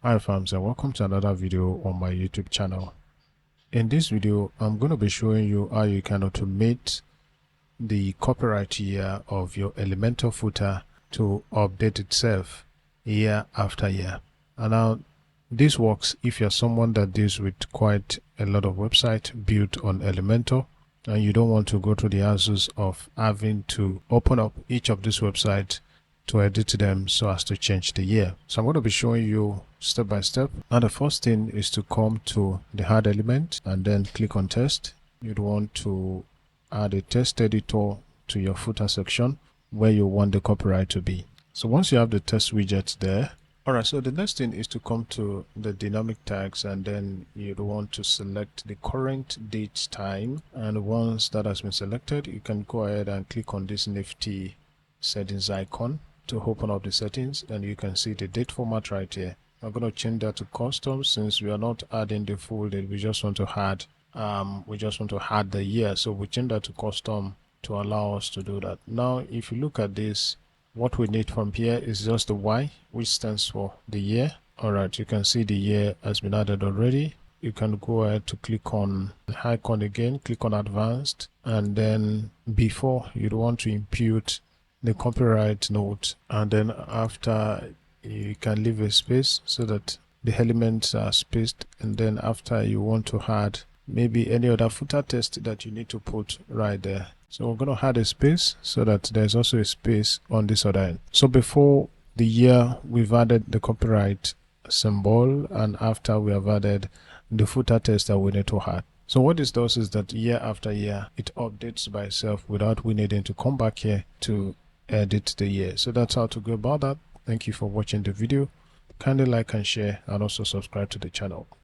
Hi fams, and welcome to another video on my YouTube channel. In this video, I'm going to be showing you how you can automate the copyright year of your Elementor footer to update itself year after year. And now this works if you're someone that deals with quite a lot of websites built on Elementor and you don't want to go through the hassles of having to open up each of these websites to edit them so as to change the year. So I'm going to be showing you step by step. Now the first thing is to come to the add element and then click on test. You'd want to add a text editor to your footer section where you want the copyright to be. So once you have the test widget there, alright, so the next thing is to come to the dynamic tags and then you'd want to select the current date time, and once that has been selected, you can go ahead and click on this nifty settings icon to open up the settings, and you can see the date format right here. I'm going to change that to custom since we are not adding the full date, we just want to add the year, so we change that to custom to allow us to do that. Now if you look at this, what we need from here is just the Y, which stands for the year. Alright, you can see the year has been added already. You can go ahead to click on the icon again, click on advanced, and then before you'd want to impute the copyright note, and then after you can leave a space so that the elements are spaced, and then after you want to add maybe any other footer text that you need to put right there. So we're going to add a space so that there's also a space on this other end. So before the year we've added the copyright symbol, and after we have added the footer text that we need to add. So what this does is that year after year it updates by itself without we needing to come back here to edit the year. So that's how to go about that. Thank you for watching the video. Kindly like and share, and also subscribe to the channel.